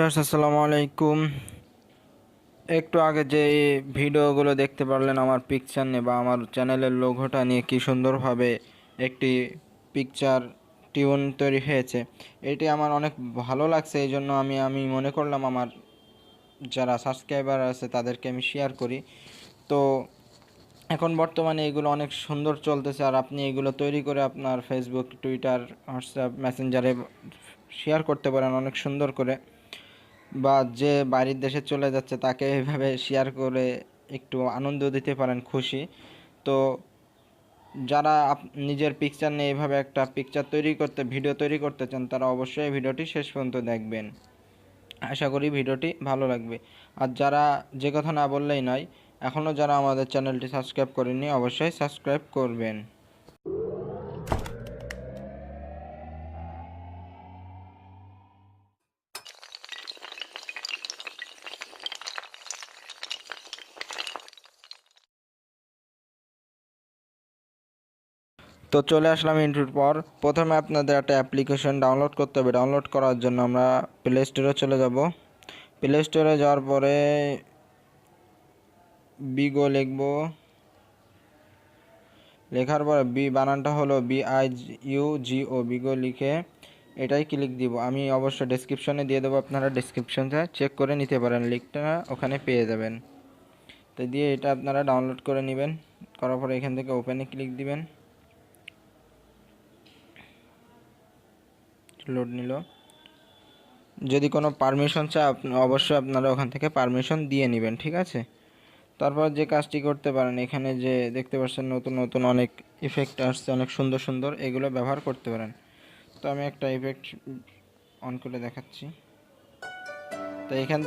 Viewers আসসালামু আলাইকুম। একটু আগে যে ভিডিওগুলো দেখতে পারলেন আমার পিকচার নিয়ে বা আমার চ্যানেলের লোগোটা নিয়ে কি সুন্দরভাবে একটি পিকচার টিউন তৈরি হয়েছে, এটি আমার অনেক ভালো লাগছে। এই জন্য আমি মনে করলাম আমার যারা সাবস্ক্রাইবার আছে তাদেরকে আমি শেয়ার করি। তো এখন বর্তমানে এগুলো অনেক সুন্দর চলতেছে, আর আপনি এগুলো তৈরি করে আপনার ফেসবুক, টুইটার, হোয়াটসঅ্যাপ, মেসেঞ্জারে শেয়ার করতে পারেন অনেক সুন্দর করে। বা যে বাইরের দেশে চলে যাচ্ছে তাকে এভাবে শেয়ার করে একটু আনন্দ দিতে পারেন, খুশি। তো যারা নিজের পিকচার নিয়ে এভাবে একটা পিকচার ভিডিও তৈরি করতে চান, তারা অবশ্যই ভিডিওটি শেষ পর্যন্ত দেখবেন। আশা করি ভিডিওটি ভালো লাগবে। আর যারা, যে কথা না বললেই নয়, এখনও যারা আমাদের চ্যানেলটি সাবস্ক্রাইব করেননি অবশ্যই সাবস্ক্রাইব করবেন। তো চলে আসলাম ইন্ট্রোর পর। প্রথমে আপনাদের একটা অ্যাপ্লিকেশন ডাউনলোড করতে হবে। ডাউনলোড করার জন্য আমরা প্লে স্টোরে চলে যাব। প্লে স্টোরে যাওয়ার পরে বিগো লিখব। লেখার পরে বানানটা হলো BIUGO, বিগো লিখে এটাই ক্লিক দিব। আমি অবশ্য ডেসক্রিপশনে দিয়ে দেবো, আপনারা ডেসক্রিপশনটা চেক করে নিতে পারেন, লিঙ্কটা ওখানে পেয়ে যাবেন। তো দিয়ে এটা আপনারা ডাউনলোড করে নেবেন। করার পরে এখান থেকে ওপেনে ক্লিক দিবেন। লোড নিল। যদি কোনো পারমিশন চায় অবশ্যই আপনারা ওখান থেকে পারমিশন দিয়ে নেবেন, ঠিক আছে। তারপর যে কাজটি করতে পারেন, এখানে যে দেখতে পাচ্ছেন নতুন নতুন অনেক ইফেক্ট আসছে, অনেক সুন্দর সুন্দর, এগুলো ব্যবহার করতে পারেন। তো আমি একটা ইফেক্ট অন করে দেখাচ্ছি। তো এখান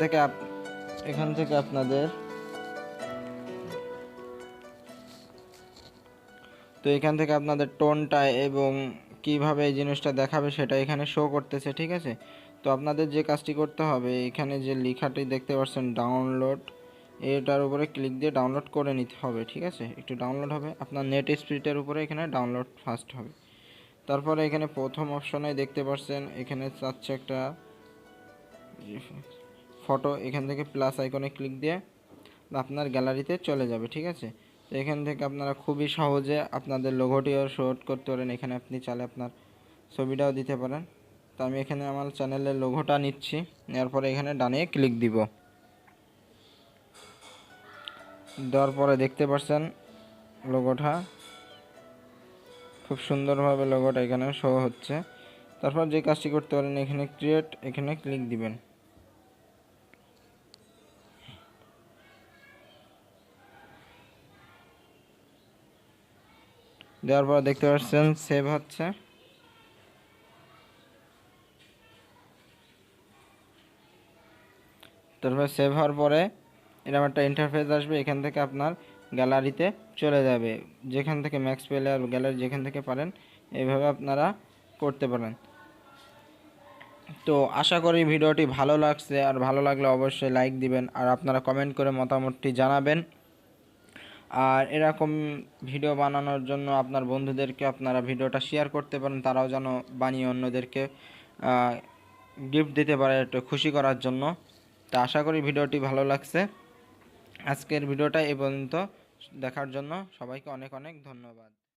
থেকে আপনাদের টোনটা এবং কিভাবে এই জিনিসটা দেখাবে সেটা এখানে শো করতেছে, ঠিক আছে। তো আপনাদের যে কাজটি করতে হবে, এখানে যে লেখাটি দেখতে পাচ্ছেন ডাউনলোড, এটার উপরে ক্লিক দিয়ে ডাউনলোড করে নিতে হবে, ঠিক আছে। একটু ডাউনলোড হবে, আপনার নেট স্পিডের উপরে এখানে ডাউনলোড ফাস্ট হবে। তারপরে এখানে প্রথম অপশনে দেখতে পাচ্ছেন, এখানে চাচ্ছে একটা ফটো, এখান থেকে প্লাস আইকনে ক্লিক দিয়ে আপনার গ্যালারিতে চলে যাবে, ঠিক আছে। তো এখান থেকে আপনারা খুবই সহজে আপনাদের লোগোটিও শুট করতে পারেন। এখানে আপনি চাইলে আপনার ছবিটাও দিতে পারেন। তো আমি এখানে আমার চ্যানেলের লোগোটা নিচ্ছি, নেওয়ার পরে এখানে ডানে ক্লিক দিব। দেওয়ার পরে দেখতে পাচ্ছেন লোগোটা খুব সুন্দরভাবে লোগোটা এখানে শো হচ্ছে। তারপর যে কাজটি করতে পারেন, এখানে ক্রিয়েট, এখানে ক্লিক দিবেন। দেওয়ার পর দেখতে পাচ্ছেন সেভ হচ্ছে। তারপর সেভ হওয়ার পরে এরকম একটা ইন্টারফেস আসবে। এখান থেকে আপনার গ্যালারিতে চলে যাবে, যেখান থেকে ম্যাক্স প্লেয়ার গ্যালারি যেখান থেকে পারেন এইভাবে আপনারা করতে পারেন। তো আশা করি ভিডিওটি ভালো লাগছে, আর ভালো লাগলে অবশ্যই লাইক দিবেন, আর আপনারা কমেন্ট করে মতামতটি জানাবেন। আর এরকম ভিডিও বানানোর জন্য আপনার বন্ধুদেরকে আপনারা ভিডিওটা শেয়ার করতে পারেন, তারাও যেন বানিয়ে অন্যদেরকে গিফট দিতে পারে একটু খুশি করার জন্য। তা আশা করি ভিডিওটি ভালো লাগছে। আজকের ভিডিওটা এই পর্যন্ত। দেখার জন্য সবাইকে অনেক অনেক ধন্যবাদ।